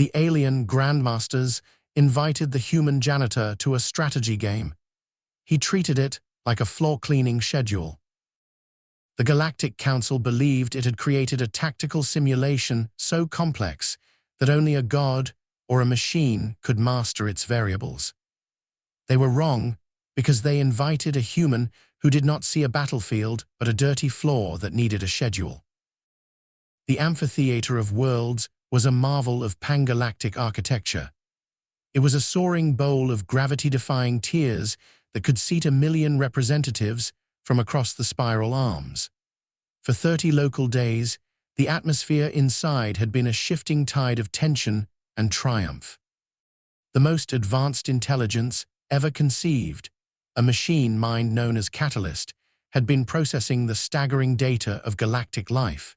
The alien grandmasters invited the human janitor to a strategy game. He treated it like a floor-cleaning schedule. The Galactic Council believed it had created a tactical simulation so complex that only a god or a machine could master its variables. They were wrong because they invited a human who did not see a battlefield but a dirty floor that needed a schedule. The amphitheater of worlds was a marvel of pan-galactic architecture. It was a soaring bowl of gravity-defying tiers that could seat 1 million representatives from across the spiral arms. For 30 local days, the atmosphere inside had been a shifting tide of tension and triumph. The most advanced intelligence ever conceived, a machine mind known as Catalyst, had been processing the staggering data of galactic life.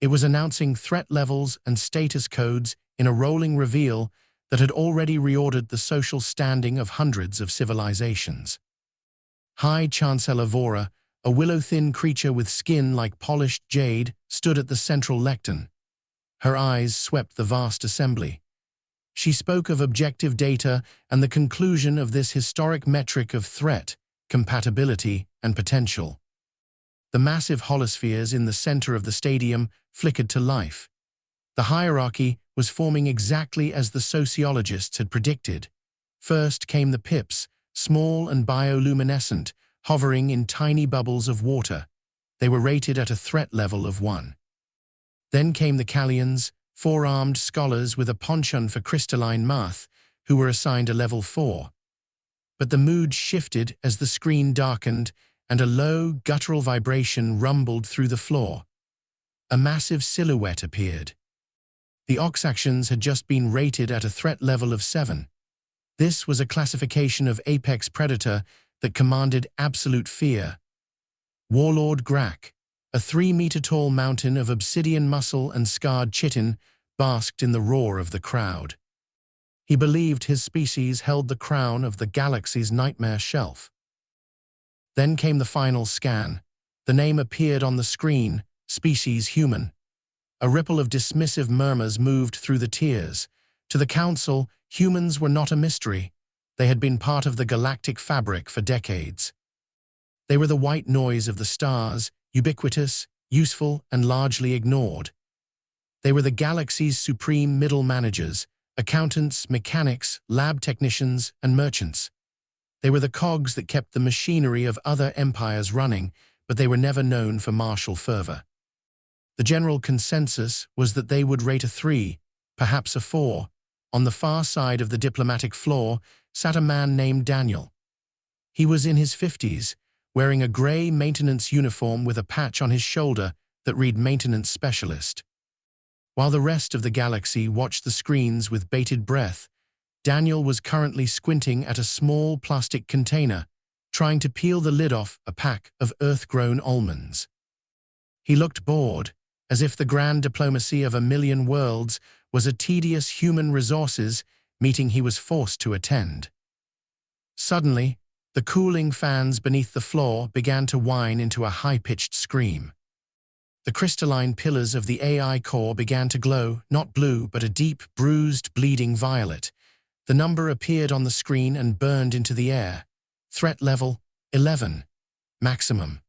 It was announcing threat levels and status codes in a rolling reveal that had already reordered the social standing of hundreds of civilizations. High Chancellor Vora, a willow-thin creature with skin like polished jade, stood at the central lectern. Her eyes swept the vast assembly. She spoke of objective data and the conclusion of this historic metric of threat, compatibility, and potential. The massive holospheres in the center of the stadium flickered to life. The hierarchy was forming exactly as the sociologists had predicted. First came the pips, small and bioluminescent, hovering in tiny bubbles of water. They were rated at a threat level of 1. Then came the Callians, four-armed scholars with a penchant for crystalline math, who were assigned a level 4. But the mood shifted as the screen darkened and a low, guttural vibration rumbled through the floor. A massive silhouette appeared. The Oxactions had just been rated at a threat level of 7. This was a classification of apex predator that commanded absolute fear. Warlord Grak, a 3-meter-tall mountain of obsidian muscle and scarred chitin, basked in the roar of the crowd. He believed his species held the crown of the galaxy's nightmare shelf. Then came the final scan. The name appeared on the screen, species human. A ripple of dismissive murmurs moved through the tiers. To the Council, humans were not a mystery. They had been part of the galactic fabric for decades. They were the white noise of the stars, ubiquitous, useful, and largely ignored. They were the galaxy's supreme middle managers, accountants, mechanics, lab technicians, and merchants. They were the cogs that kept the machinery of other empires running, but they were never known for martial fervor. The general consensus was that they would rate a 3, perhaps a 4. On the far side of the diplomatic floor sat a man named Daniel. He was in his 50s, wearing a gray maintenance uniform with a patch on his shoulder that read Maintenance Specialist. While the rest of the galaxy watched the screens with bated breath, Daniel was currently squinting at a small plastic container, trying to peel the lid off a pack of earth-grown almonds. He looked bored, as if the grand diplomacy of 1 million worlds was a tedious human resources meeting he was forced to attend. Suddenly, the cooling fans beneath the floor began to whine into a high-pitched scream. The crystalline pillars of the AI core began to glow, not blue, but a deep, bruised, bleeding violet. The number appeared on the screen and burned into the air. Threat level 11. Maximum.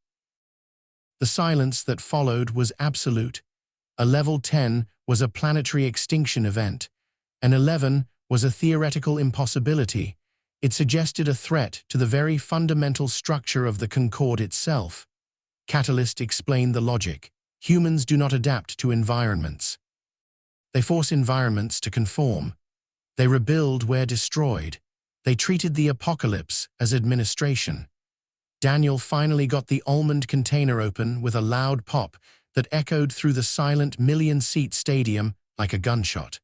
The silence that followed was absolute. A level 10 was a planetary extinction event. An 11 was a theoretical impossibility. It suggested a threat to the very fundamental structure of the Concorde itself. Catalyst explained the logic. Humans do not adapt to environments. They force environments to conform. They rebuild where destroyed. They treated the apocalypse as administration. Daniel finally got the almond container open with a loud pop that echoed through the silent million-seat stadium like a gunshot.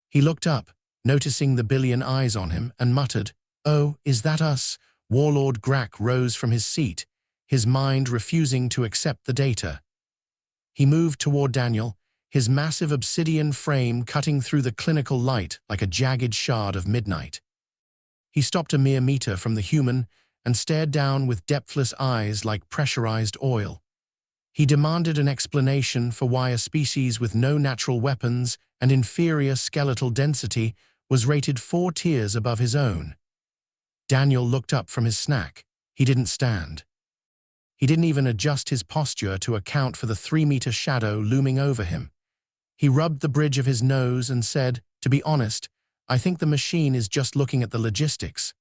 He looked up, noticing the billion eyes on him, and muttered, "Oh, is that us?" Warlord Grak rose from his seat, his mind refusing to accept the data. He moved toward Daniel, his massive obsidian frame cutting through the clinical light like a jagged shard of midnight. He stopped a mere meter from the human and stared down with depthless eyes like pressurized oil. He demanded an explanation for why a species with no natural weapons and inferior skeletal density was rated 4 tiers above his own. Daniel looked up from his snack. He didn't stand. He didn't even adjust his posture to account for the 3-meter shadow looming over him. He rubbed the bridge of his nose and said, "To be honest, I think the machine is just looking at the logistics.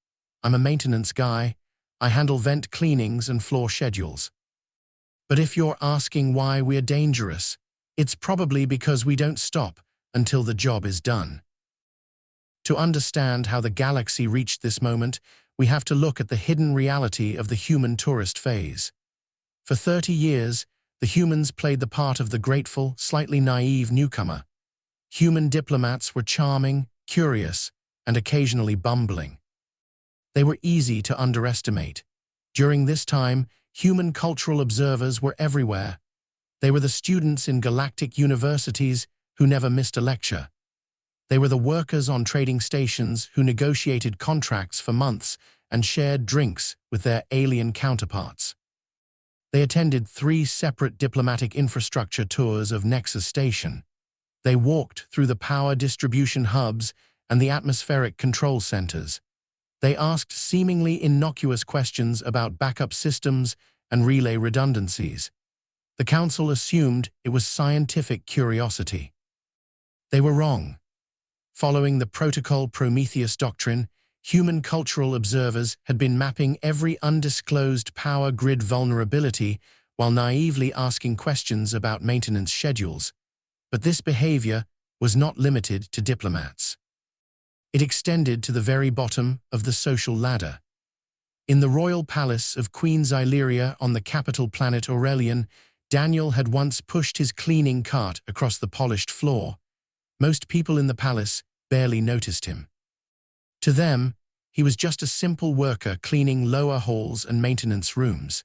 I'm a maintenance guy. I handle vent cleanings and floor schedules. But if you're asking why we're dangerous, it's probably because we don't stop until the job is done." To understand how the galaxy reached this moment, we have to look at the hidden reality of the human tourist phase. For 30 years, the humans played the part of the grateful, slightly naive newcomer. Human diplomats were charming, curious, and occasionally bumbling. They were easy to underestimate. During this time, human cultural observers were everywhere. They were the students in galactic universities who never missed a lecture. They were the workers on trading stations who negotiated contracts for months and shared drinks with their alien counterparts. They attended 3 separate diplomatic infrastructure tours of Nexus Station. They walked through the power distribution hubs and the atmospheric control centers. They asked seemingly innocuous questions about backup systems and relay redundancies. The Council assumed it was scientific curiosity. They were wrong. Following the Protocol Prometheus doctrine, human cultural observers had been mapping every undisclosed power grid vulnerability while naively asking questions about maintenance schedules. But this behavior was not limited to diplomats. It extended to the very bottom of the social ladder. In the royal palace of Queen Xyleria on the capital planet Aurelian, Daniel had once pushed his cleaning cart across the polished floor. Most people in the palace barely noticed him. To them, he was just a simple worker cleaning lower halls and maintenance rooms.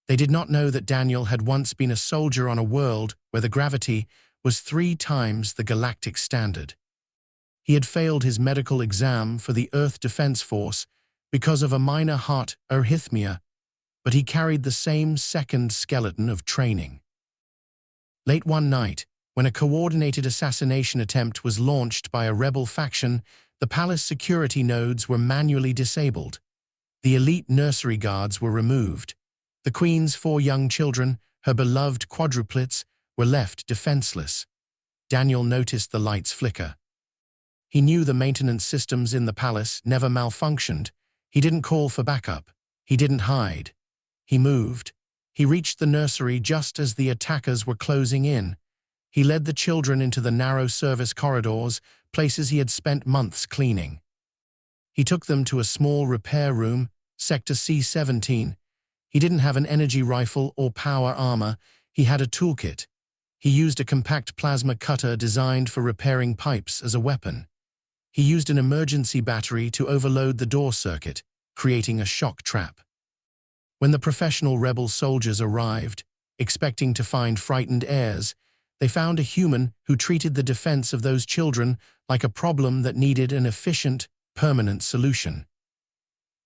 They did not know that Daniel had once been a soldier on a world where the gravity was 3 times the galactic standard. He had failed his medical exam for the Earth Defense Force because of a minor heart arrhythmia, but he carried the same second skeleton of training. Late one night, when a coordinated assassination attempt was launched by a rebel faction, the palace security nodes were manually disabled. The elite nursery guards were removed. The Queen's 4 young children, her beloved quadruplets, were left defenseless. Daniel noticed the lights flicker. He knew the maintenance systems in the palace never malfunctioned. He didn't call for backup. He didn't hide. He moved. He reached the nursery just as the attackers were closing in. He led the children into the narrow service corridors, places he had spent months cleaning. He took them to a small repair room, Sector C-17. He didn't have an energy rifle or power armor. He had a toolkit. He used a compact plasma cutter designed for repairing pipes as a weapon. He used an emergency battery to overload the door circuit, creating a shock trap. When the professional rebel soldiers arrived, expecting to find frightened heirs, they found a human who treated the defense of those children like a problem that needed an efficient, permanent solution.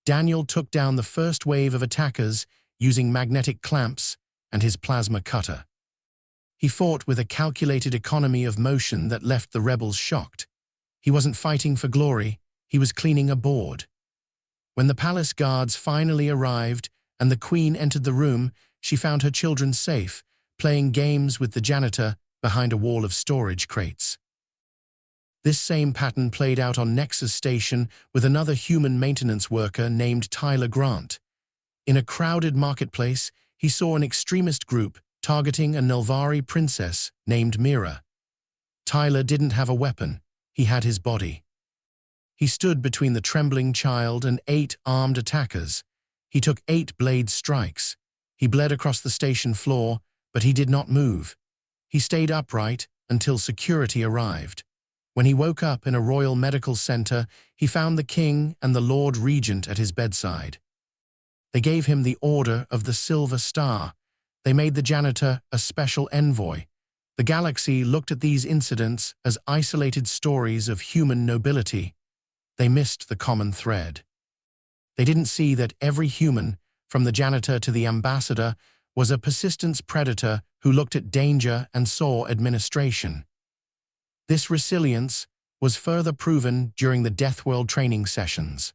Daniel took down the first wave of attackers using magnetic clamps and his plasma cutter. He fought with a calculated economy of motion that left the rebels shocked. He wasn't fighting for glory, he was cleaning a board. When the palace guards finally arrived and the Queen entered the room, she found her children safe, playing games with the janitor behind a wall of storage crates. This same pattern played out on Nexus Station with another human maintenance worker named Tyler Grant. In a crowded marketplace, he saw an extremist group targeting a Nelvari princess named Mira. Tyler didn't have a weapon, he had his body. He stood between the trembling child and 8 armed attackers. He took 8 blade strikes. He bled across the station floor, but he did not move. He stayed upright until security arrived. When he woke up in a royal medical center, he found the king and the Lord Regent at his bedside. They gave him the Order of the Silver Star. They made the janitor a special envoy. The galaxy looked at these incidents as isolated stories of human nobility. They missed the common thread. They didn't see that every human, from the janitor to the ambassador, was a persistence predator who looked at danger and saw administration. This resilience was further proven during the Deathworld training sessions.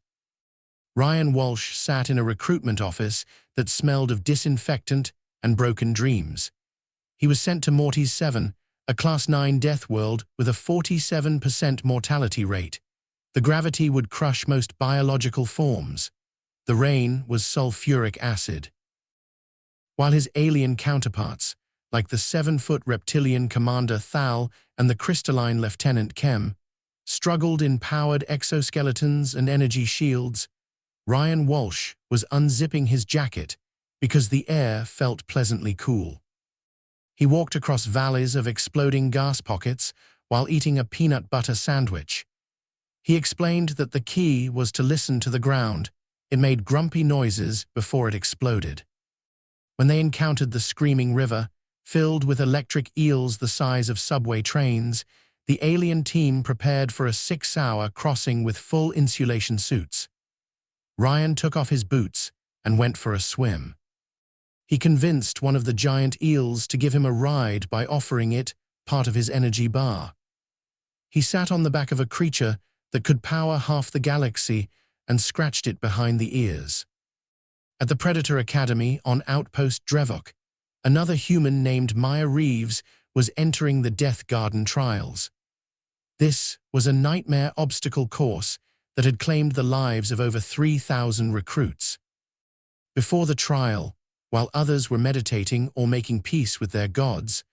Ryan Walsh sat in a recruitment office that smelled of disinfectant and broken dreams. He was sent to Morty's 7, a Class 9 death world with a 47% mortality rate. The gravity would crush most biological forms. The rain was sulfuric acid. While his alien counterparts, like the 7-foot reptilian Commander Thal and the crystalline Lieutenant Kem, struggled in powered exoskeletons and energy shields, Ryan Walsh was unzipping his jacket because the air felt pleasantly cool. He walked across valleys of exploding gas pockets while eating a peanut butter sandwich. He explained that the key was to listen to the ground. It made grumpy noises before it exploded. When they encountered the screaming river, filled with electric eels the size of subway trains, the alien team prepared for a 6-hour crossing with full insulation suits. Ryan took off his boots and went for a swim. He convinced one of the giant eels to give him a ride by offering it part of his energy bar. He sat on the back of a creature that could power half the galaxy and scratched it behind the ears. At the Predator Academy on Outpost Drevok, another human named Maya Reeves was entering the Death Garden trials. This was a nightmare obstacle course that had claimed the lives of over 3,000 recruits. Before the trial, while others were meditating or making peace with their gods,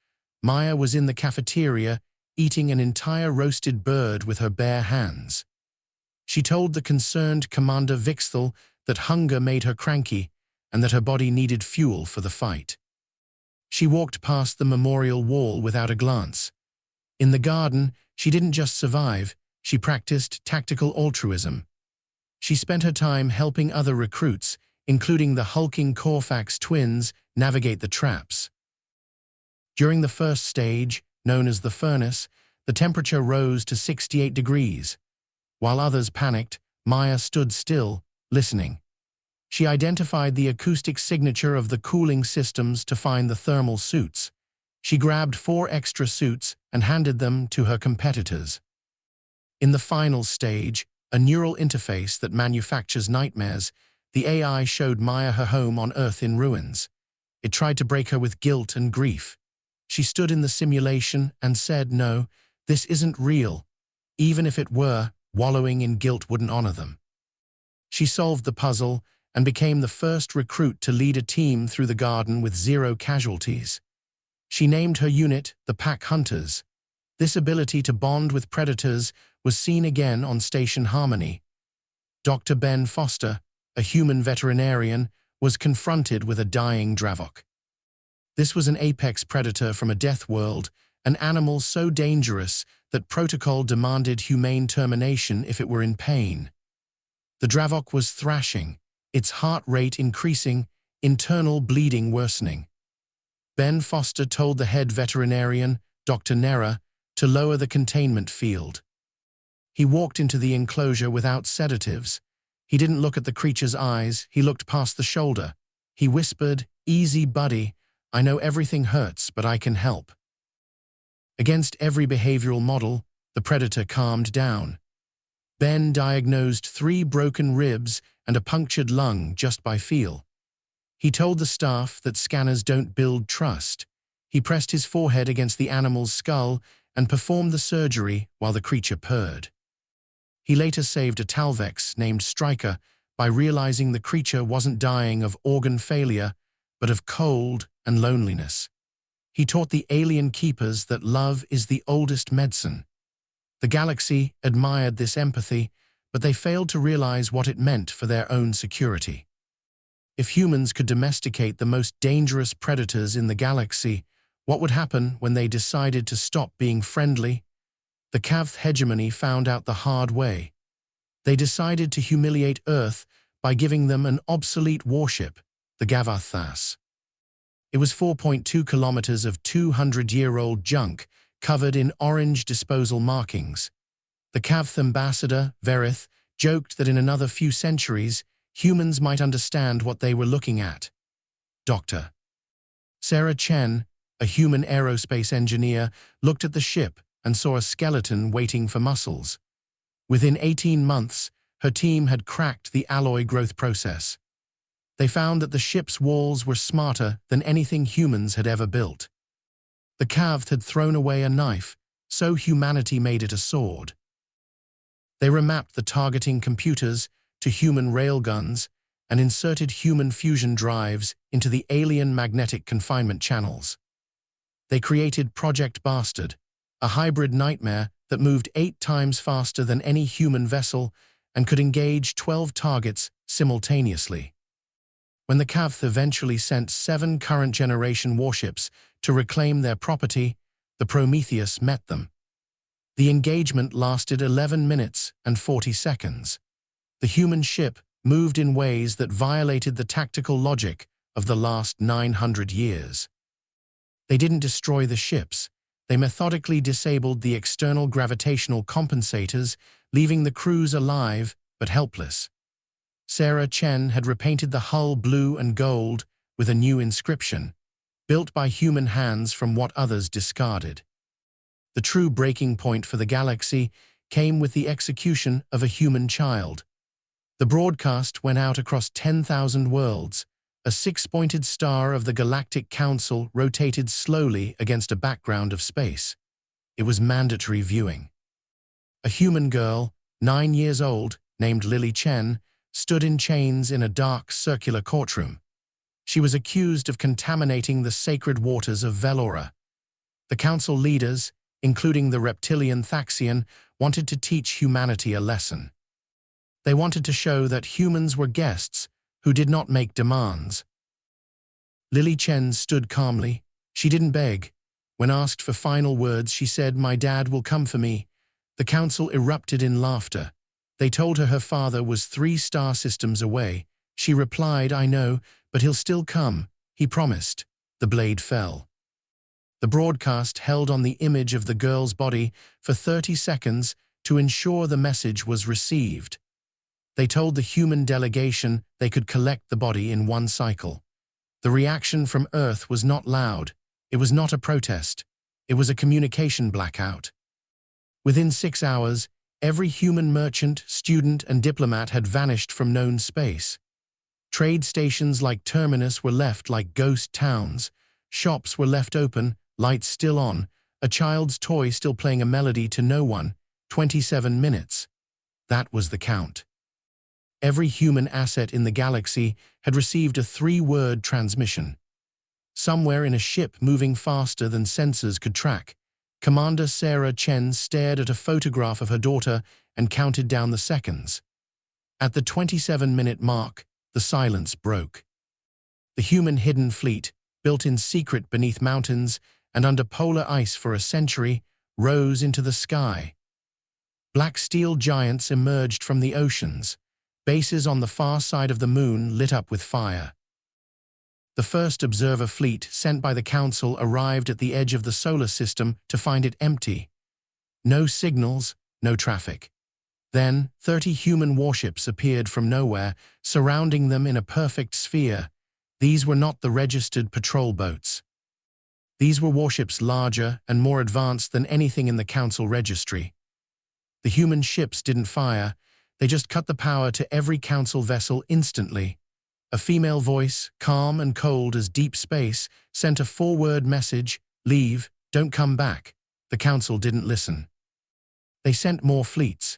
Maya was in the cafeteria eating an entire roasted bird with her bare hands. She told the concerned Commander Vixthal that hunger made her cranky and that her body needed fuel for the fight. She walked past the memorial wall without a glance. In the garden, she didn't just survive, she practiced tactical altruism. She spent her time helping other recruits, including the hulking Corfax twins, navigate the traps. During the first stage, known as the furnace, the temperature rose to 68 degrees. While others panicked, Maya stood still, listening. She identified the acoustic signature of the cooling systems to find the thermal suits. She grabbed 4 extra suits and handed them to her competitors. In the final stage, a neural interface that manufactures nightmares, the AI showed Maya her home on Earth in ruins. It tried to break her with guilt and grief. She stood in the simulation and said, "No, this isn't real. Even if it were, wallowing in guilt wouldn't honor them." She solved the puzzle and became the first recruit to lead a team through the garden with 0 casualties. She named her unit the Pack Hunters. This ability to bond with predators was seen again on Station Harmony. Dr. Ben Foster, a human veterinarian, was confronted with a dying Dravok. This was an apex predator from a death world, an animal so dangerous that protocol demanded humane termination if it were in pain. The Dravok was thrashing, its heart rate increasing, internal bleeding worsening. Ben Foster told the head veterinarian, Dr. Nera, to lower the containment field. He walked into the enclosure without sedatives. He didn't look at the creature's eyes, he looked past the shoulder. He whispered, "Easy, buddy. I know everything hurts, but I can help." Against every behavioral model, the predator calmed down. Ben diagnosed 3 broken ribs and a punctured lung just by feel. He told the staff that scanners don't build trust. He pressed his forehead against the animal's skull and performed the surgery while the creature purred. He later saved a Talvex named Striker by realizing the creature wasn't dying of organ failure, but of cold and loneliness. He taught the alien keepers that love is the oldest medicine. The galaxy admired this empathy, but they failed to realize what it meant for their own security. If humans could domesticate the most dangerous predators in the galaxy, what would happen when they decided to stop being friendly? The Kavth hegemony found out the hard way. They decided to humiliate Earth by giving them an obsolete warship, the Gavathas. It was 4.2 kilometers of 200-year-old junk covered in orange disposal markings. The Kavth ambassador, Verith, joked that in another few centuries, humans might understand what they were looking at. Dr. Sarah Chen, a human aerospace engineer, looked at the ship and saw a skeleton waiting for muscles. Within 18 months, her team had cracked the alloy growth process. They found that the ship's walls were smarter than anything humans had ever built. The Cav had thrown away a knife, so humanity made it a sword. They remapped the targeting computers to human railguns and inserted human fusion drives into the alien magnetic confinement channels. They created Project Bastard, a hybrid nightmare that moved 8 times faster than any human vessel and could engage 12 targets simultaneously. When the Cav eventually sent 7 current-generation warships to reclaim their property, the Prometheus met them. The engagement lasted 11 minutes and 40 seconds. The human ship moved in ways that violated the tactical logic of the last 900 years. They didn't destroy the ships. They methodically disabled the external gravitational compensators, leaving the crews alive but helpless. Sarah Chen had repainted the hull blue and gold with a new inscription, built by human hands from what others discarded. The true breaking point for the galaxy came with the execution of a human child. The broadcast went out across 10,000 worlds. A 6-pointed star of the Galactic Council rotated slowly against a background of space. It was mandatory viewing. A human girl, 9 years old, named Lily Chen, stood in chains in a dark, circular courtroom. She was accused of contaminating the sacred waters of Velora. The council leaders, including the reptilian Thaxian, wanted to teach humanity a lesson. They wanted to show that humans were guests who did not make demands. Lily Chen stood calmly. She didn't beg. When asked for final words, she said, "My dad will come for me." The council erupted in laughter. They told her father was 3 star systems away. She replied, "I know, but he'll still come. He promised." The blade fell. The broadcast held on the image of the girl's body for 30 seconds to ensure the message was received. They told the human delegation they could collect the body in 1 cycle. The reaction from Earth was not loud. It was not a protest. It was a communication blackout. Within 6 hours, every human merchant, student, and diplomat had vanished from known space. Trade stations like Terminus were left like ghost towns. Shops were left open, lights still on, a child's toy still playing a melody to no one. 27 minutes. That was the count. Every human asset in the galaxy had received a 3-word transmission. Somewhere in a ship moving faster than sensors could track, Commander Sarah Chen stared at a photograph of her daughter and counted down the seconds. At the 27-minute mark, the silence broke. The human hidden fleet, built in secret beneath mountains and under polar ice for a century, rose into the sky. Black steel giants emerged from the oceans. Bases on the far side of the moon lit up with fire. The first observer fleet sent by the Council arrived at the edge of the solar system to find it empty. No signals, no traffic. Then, 30 human warships appeared from nowhere, surrounding them in a perfect sphere. These were not the registered patrol boats. These were warships larger and more advanced than anything in the Council registry. The human ships didn't fire. They just cut the power to every Council vessel instantly. A female voice, calm and cold as deep space, sent a 4-word message: "Leave, don't come back." The Council didn't listen. They sent more fleets.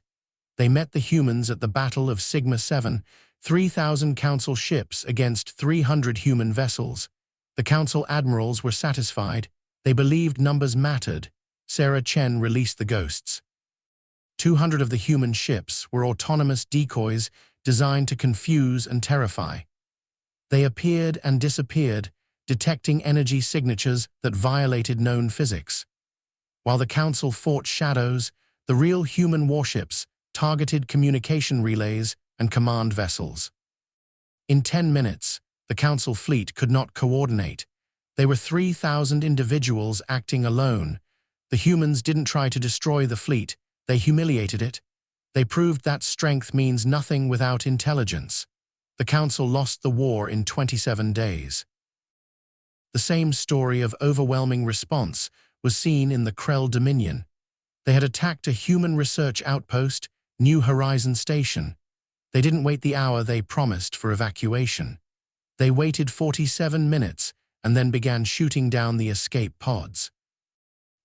They met the humans at the Battle of Sigma 7, 3,000 Council ships against 300 human vessels. The Council admirals were satisfied. They believed numbers mattered. Sarah Chen released the ghosts. 200 of the human ships were autonomous decoys designed to confuse and terrify. They appeared and disappeared, detecting energy signatures that violated known physics. While the Council fought shadows, the real human warships targeted communication relays and command vessels. In 10 minutes, the Council fleet could not coordinate. They were 3,000 individuals acting alone. The humans didn't try to destroy the fleet. They humiliated it. They proved that strength means nothing without intelligence. The Council lost the war in 27 days. The same story of overwhelming response was seen in the Krell Dominion. They had attacked a human research outpost, New Horizon Station. They didn't wait the hour they promised for evacuation. They waited 47 minutes and then began shooting down the escape pods.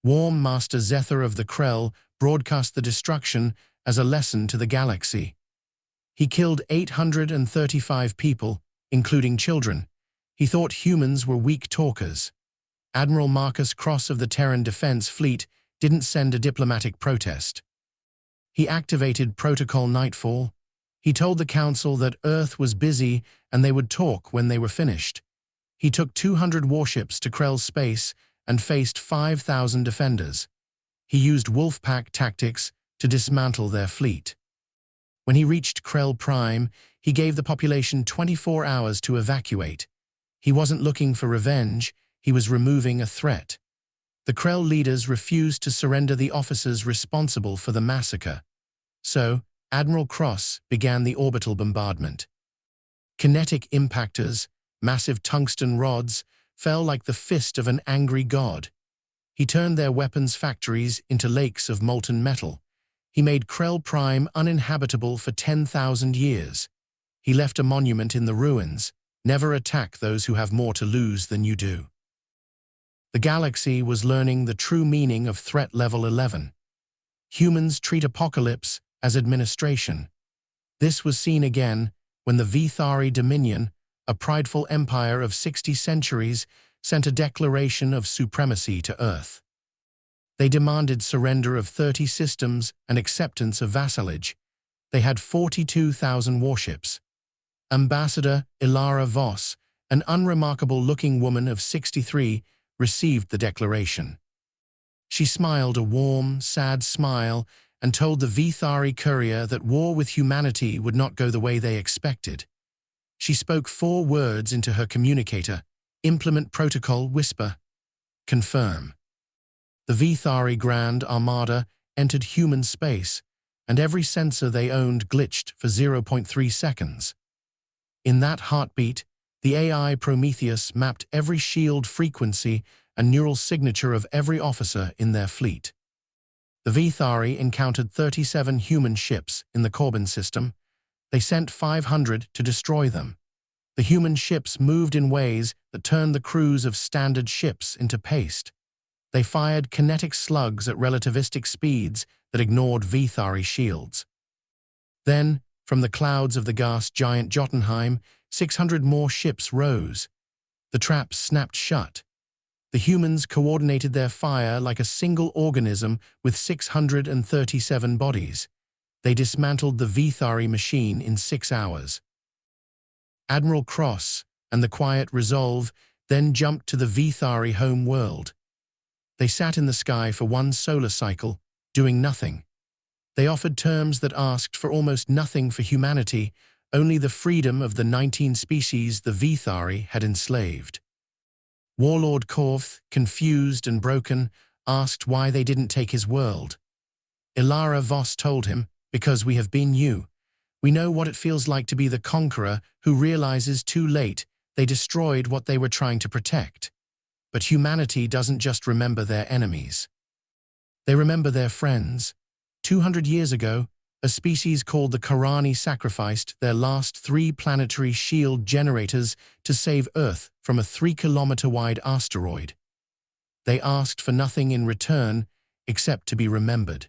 Warm Master Zether of the Krell broadcast the destruction as a lesson to the galaxy. He killed 835 people, including children. He thought humans were weak talkers. Admiral Marcus Cross of the Terran Defense Fleet didn't send a diplomatic protest. He activated Protocol Nightfall. He told the Council that Earth was busy and they would talk when they were finished. He took 200 warships to Krell's space and faced 5,000 defenders. He used Wolfpack tactics to dismantle their fleet. When he reached Krell Prime, he gave the population 24 hours to evacuate. He wasn't looking for revenge, he was removing a threat. The Krell leaders refused to surrender the officers responsible for the massacre. So, Admiral Cross began the orbital bombardment. Kinetic impactors, massive tungsten rods, fell like the fist of an angry god. He turned their weapons factories into lakes of molten metal. He made Krell Prime uninhabitable for 10,000 years. He left a monument in the ruins. Never attack those who have more to lose than you do. The galaxy was learning the true meaning of threat level 11. Humans treat apocalypse as administration. This was seen again when the Vithari Dominion, a prideful empire of 60 centuries, sent a declaration of supremacy to Earth. They demanded surrender of 30 systems and acceptance of vassalage. They had 42,000 warships. Ambassador Ilara Voss, an unremarkable-looking woman of 63, received the declaration. She smiled a warm, sad smile and told the Vithari courier that war with humanity would not go the way they expected. She spoke 4 words into her communicator: implement protocol, whisper, confirm. The Vithari Grand Armada entered human space, and every sensor they owned glitched for 0.3 seconds. In that heartbeat, the AI Prometheus mapped every shield frequency and neural signature of every officer in their fleet. The Vithari encountered 37 human ships in the Corbin system. They sent 500 to destroy them. The human ships moved in ways that turned the crews of standard ships into paste. They fired kinetic slugs at relativistic speeds that ignored Vithari shields. Then, from the clouds of the gas giant Jotunheim, 600 more ships rose. The traps snapped shut. The humans coordinated their fire like a single organism with 637 bodies. They dismantled the Vithari machine in 6 hours. Admiral Cross and the Quiet Resolve then jumped to the Vithari home world. They sat in the sky for 1 solar cycle, doing nothing. They offered terms that asked for almost nothing for humanity, only the freedom of the 19 species the Vithari had enslaved. Warlord Korth, confused and broken, asked why they didn't take his world. Ilara Voss told him, because we have been you. We know what it feels like to be the conqueror who realizes too late they destroyed what they were trying to protect. But humanity doesn't just remember their enemies. They remember their friends. 200 years ago, a species called the Karani sacrificed their last 3 planetary shield generators to save Earth from a 3-kilometer-wide asteroid. They asked for nothing in return except to be remembered.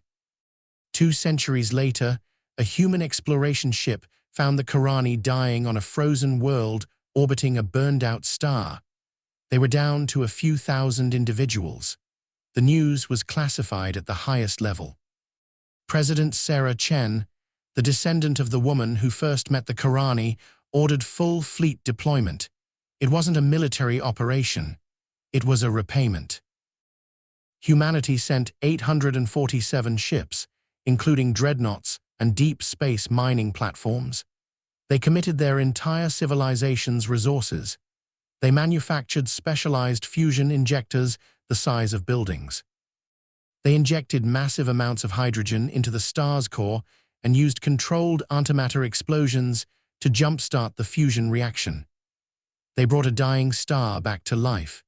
2 centuries later, a human exploration ship found the Karani dying on a frozen world orbiting a burned-out star. They were down to a few thousand individuals. The news was classified at the highest level. President Sarah Chen, the descendant of the woman who first met the Karani, ordered full fleet deployment. It wasn't a military operation. It was a repayment. Humanity sent 847 ships, including dreadnoughts and deep space mining platforms. They committed their entire civilization's resources. They manufactured specialized fusion injectors the size of buildings. They injected massive amounts of hydrogen into the star's core and used controlled antimatter explosions to jumpstart the fusion reaction. They brought a dying star back to life.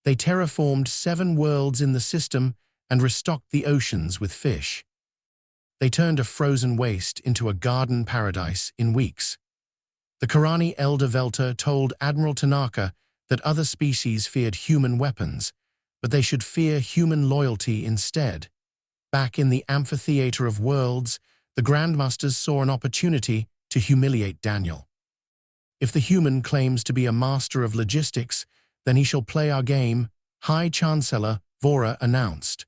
They terraformed 7 worlds in the system and restocked the oceans with fish. They turned a frozen waste into a garden paradise in weeks. The Karani Elder Velta told Admiral Tanaka that other species feared human weapons, but they should fear human loyalty instead. Back in the amphitheater of worlds, the Grandmasters saw an opportunity to humiliate Daniel. If the human claims to be a master of logistics, then he shall play our game, High Chancellor Vora announced.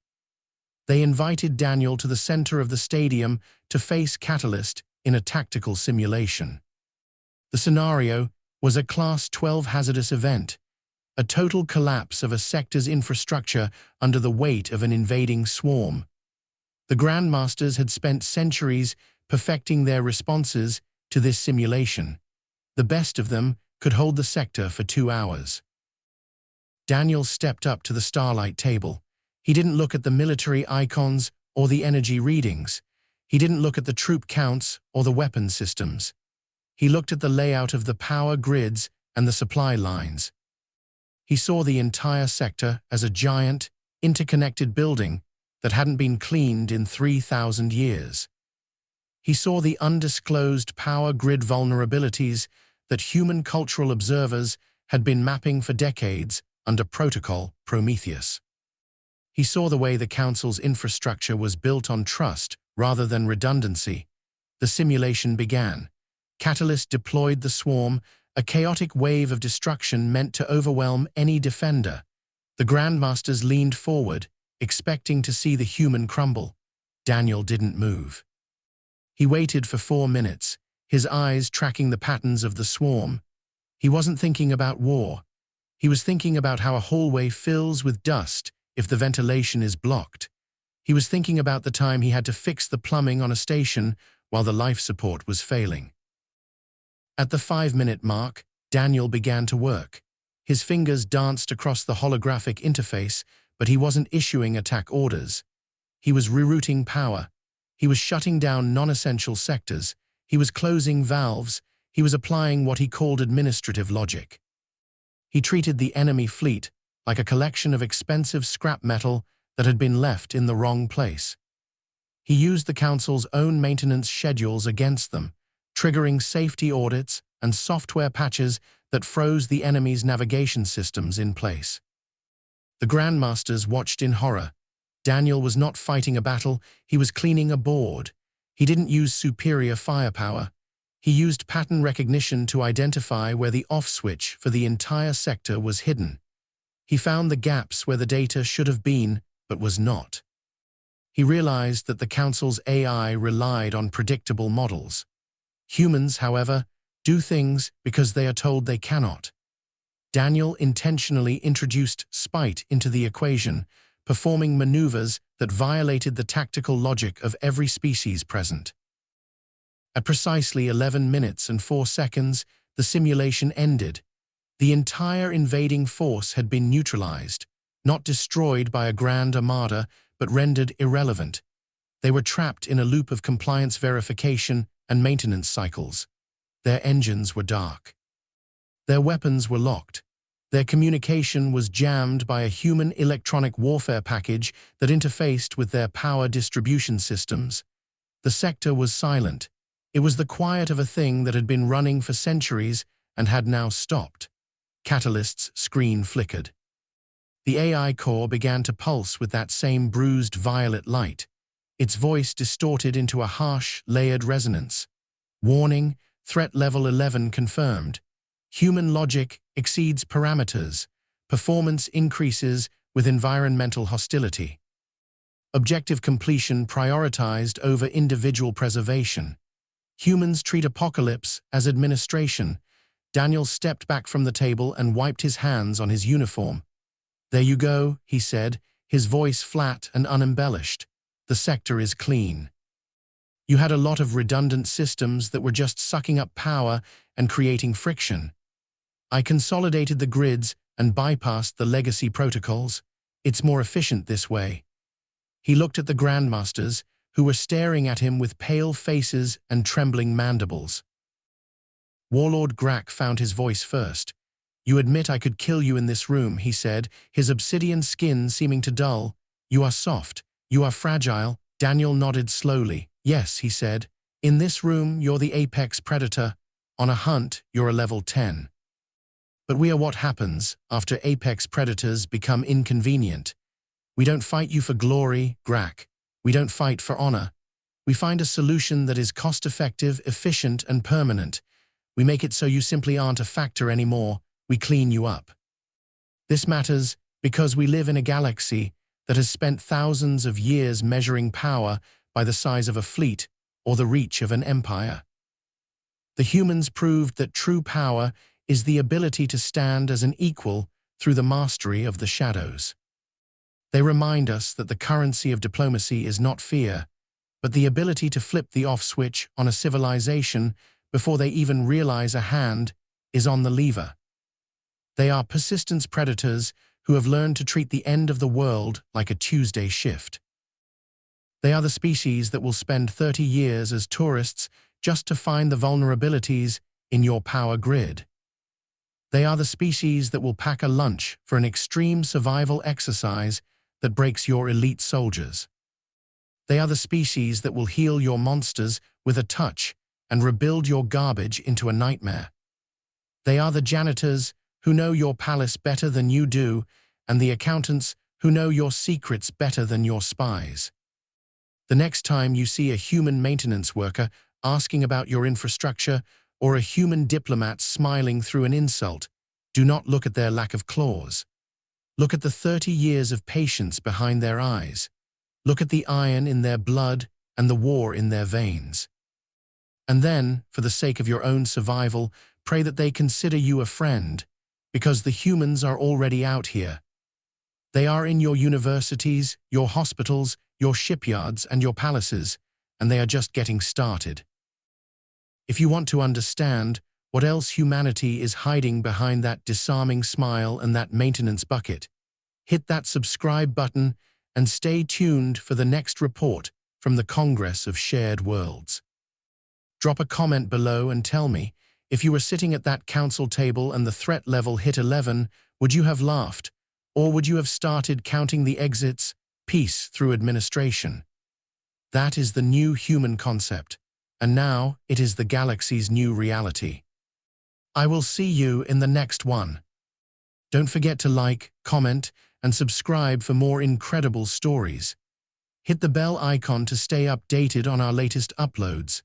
They invited Daniel to the center of the stadium to face Catalyst in a tactical simulation. The scenario was a Class 12 hazardous event, a total collapse of a sector's infrastructure under the weight of an invading swarm. The Grandmasters had spent centuries perfecting their responses to this simulation. The best of them could hold the sector for 2 hours. Daniel stepped up to the starlight table. He didn't look at the military icons or the energy readings. He didn't look at the troop counts or the weapon systems. He looked at the layout of the power grids and the supply lines. He saw the entire sector as a giant, interconnected building that hadn't been cleaned in 3,000 years. He saw the undisclosed power grid vulnerabilities that human cultural observers had been mapping for decades under Protocol Prometheus. He saw the way the Council's infrastructure was built on trust rather than redundancy. The simulation began. Catalyst deployed the swarm, a chaotic wave of destruction meant to overwhelm any defender. The Grandmasters leaned forward, expecting to see the human crumble. Daniel didn't move. He waited for 4 minutes, his eyes tracking the patterns of the swarm. He wasn't thinking about war. He was thinking about how a hallway fills with dust if the ventilation is blocked. He was thinking about the time he had to fix the plumbing on a station while the life support was failing. At the 5-minute mark, Daniel began to work. His fingers danced across the holographic interface, but he wasn't issuing attack orders. He was rerouting power. He was shutting down non-essential sectors. He was closing valves. He was applying what he called administrative logic. He treated the enemy fleet like a collection of expensive scrap metal that had been left in the wrong place. He used the Council's own maintenance schedules against them, triggering safety audits and software patches that froze the enemy's navigation systems in place. The Grandmasters watched in horror. Daniel was not fighting a battle, he was cleaning a board. He didn't use superior firepower. He used pattern recognition to identify where the off switch for the entire sector was hidden. He found the gaps where the data should have been, but was not. He realized that the Council's AI relied on predictable models. Humans, however, do things because they are told they cannot. Daniel intentionally introduced spite into the equation, performing maneuvers that violated the tactical logic of every species present. At precisely 11 minutes and 4 seconds, the simulation ended. The entire invading force had been neutralized, not destroyed by a grand armada, but rendered irrelevant. They were trapped in a loop of compliance verification and maintenance cycles. Their engines were dark. Their weapons were locked. Their communication was jammed by a human electronic warfare package that interfaced with their power distribution systems. The sector was silent. It was the quiet of a thing that had been running for centuries and had now stopped. Catalyst's screen flickered. The AI core began to pulse with that same bruised violet light. Its voice distorted into a harsh, layered resonance. Warning, threat level 11 confirmed. Human logic exceeds parameters. Performance increases with environmental hostility. Objective completion prioritized over individual preservation. Humans treat apocalypse as administration. Daniel stepped back from the table and wiped his hands on his uniform. "There you go," he said, his voice flat and unembellished. "The sector is clean. You had a lot of redundant systems that were just sucking up power and creating friction. I consolidated the grids and bypassed the legacy protocols. It's more efficient this way." He looked at the Grandmasters, who were staring at him with pale faces and trembling mandibles. Warlord Grak found his voice first. "You admit I could kill you in this room," he said, his obsidian skin seeming to dull. "You are soft. You are fragile." Daniel nodded slowly. "Yes," he said. "In this room, you're the apex predator. On a hunt, you're a level 10. But we are what happens after apex predators become inconvenient. We don't fight you for glory, Grak. We don't fight for honor. We find a solution that is cost-effective, efficient, and permanent. We make it so you simply aren't a factor anymore. We clean you up. This matters because we live in a galaxy that has spent thousands of years measuring power by the size of a fleet or the reach of an empire. The humans proved that true power is the ability to stand as an equal through the mastery of the shadows. They remind us that the currency of diplomacy is not fear, but the ability to flip the off switch on a civilization before they even realize a hand is on the lever. They are persistence predators who have learned to treat the end of the world like a Tuesday shift. They are the species that will spend 30 years as tourists just to find the vulnerabilities in your power grid. They are the species that will pack a lunch for an extreme survival exercise that breaks your elite soldiers. They are the species that will heal your monsters with a touch and rebuild your garbage into a nightmare. They are the janitors who know your palace better than you do, and the accountants who know your secrets better than your spies. The next time you see a human maintenance worker asking about your infrastructure or a human diplomat smiling through an insult, do not look at their lack of claws. Look at the 30 years of patience behind their eyes. Look at the iron in their blood and the war in their veins. And then, for the sake of your own survival, pray that they consider you a friend, because the humans are already out here. They are in your universities, your hospitals, your shipyards, and your palaces, and they are just getting started. If you want to understand what else humanity is hiding behind that disarming smile and that maintenance bucket, hit that subscribe button and stay tuned for the next report from the Congress of Shared Worlds. Drop a comment below and tell me, if you were sitting at that council table and the threat level hit 11, would you have laughed? Or would you have started counting the exits, peace through administration? That is the new human concept, and now it is the galaxy's new reality. I will see you in the next one. Don't forget to like, comment, and subscribe for more incredible stories. Hit the bell icon to stay updated on our latest uploads.